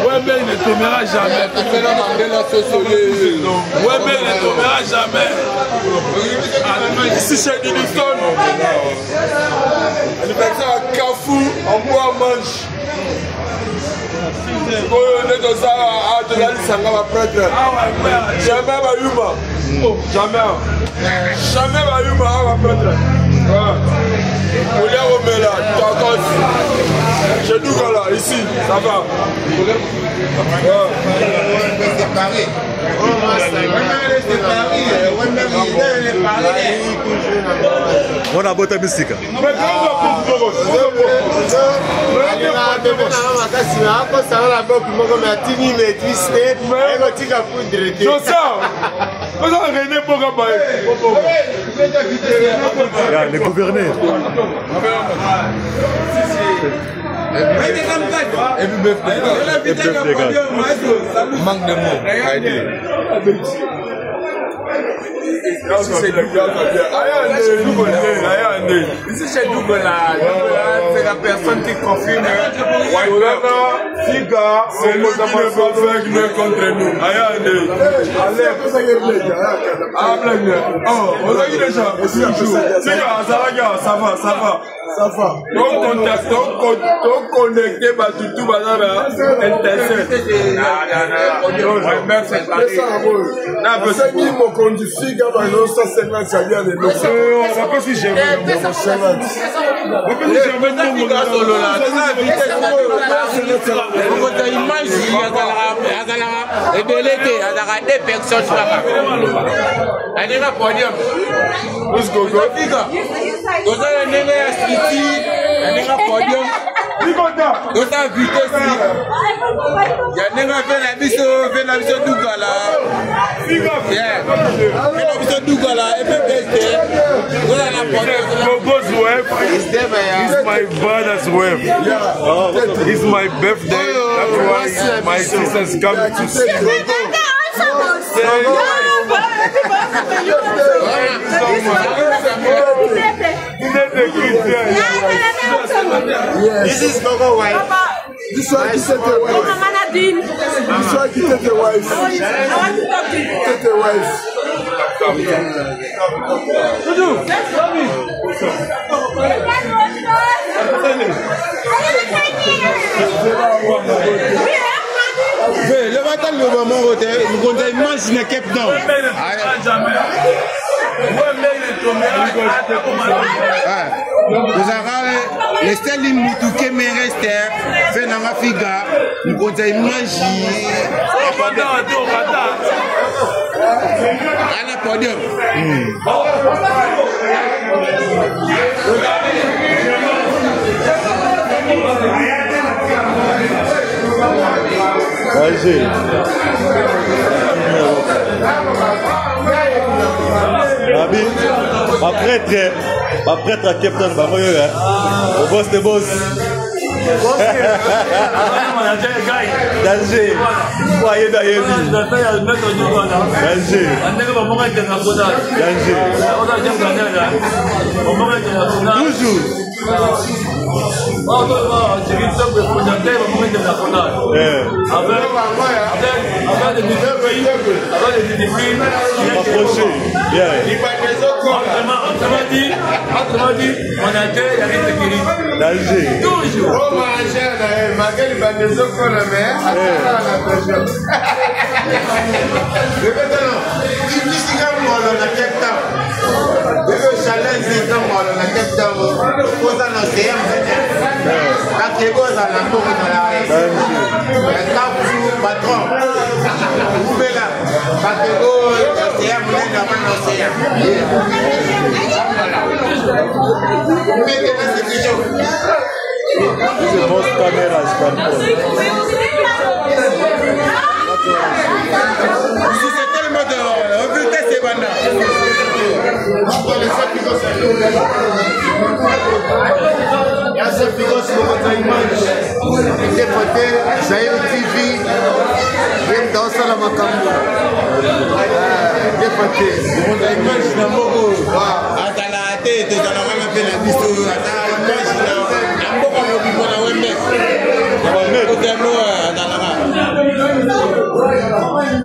Ouais, mais il ne tombera jamais. Ouais, mais il ne tombera jamais. Ici chez Livingston, anniversaire à Carrefour, en bois manche. Jamais Bayuma. Jamais. Jamais Bayuma, prêtre. Olia Omela, Takos. Chez Dougala, ici, ça va. On a beau ta musique. Les gouverneurs. Manque de mots. Ici c'est Dougola, c'est la personne qui confirme. C'est lui qui ne peut faire mieux contre nous. Ça va. Donc connecté tout bazar intercelle. It's my brother's wife. It's my birthday. That's why my sister's coming to see me. This is Gogo wife. This one is the wife. This one is the wife. The wife. Le matin, le moment où nous imaginons Cape Town. Les Stellin Moutouké Merester, fait Nama Figa, nous comptons imaginer. À la podium. Vas-y. Ma prêtre à Captain, bah moi, le boss de boss. Danger. Voyez d'ailleurs. Danger. Toujours.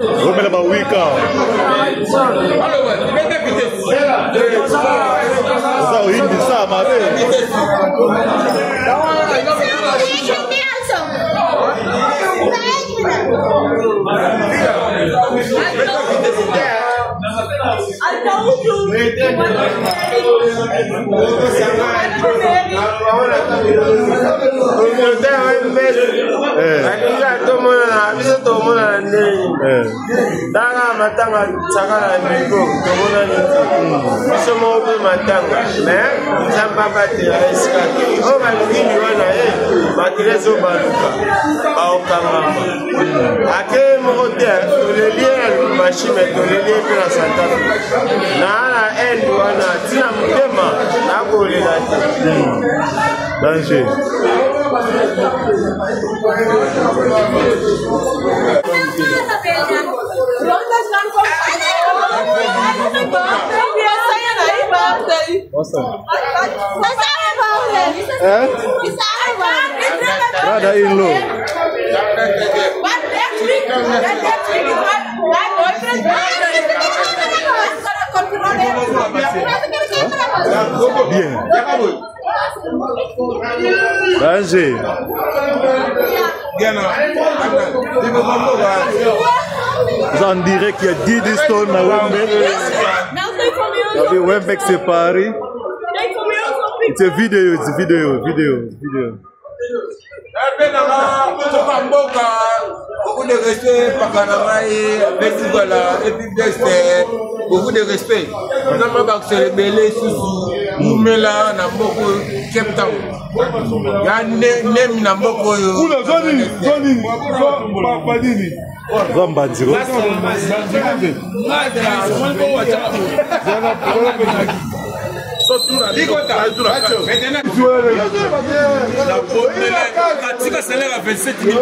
Remets là-bas, oui, car. Ça, oui, ça, ma belle. Danger. Brother in law. Bien. Danger. En direct, il y a Didi Stone à Wembeck. Wembeck c'est Paris. C'est vidéo, c'est vidéo. Beaucoup de respect, Pakanamaï, Bessigola, et puis beaucoup de respect. Nous avons célébré sous Moumela, Namboko, Cape Town. Il y a un nem Namboko. Zambandiro. Katika salaire à 27 000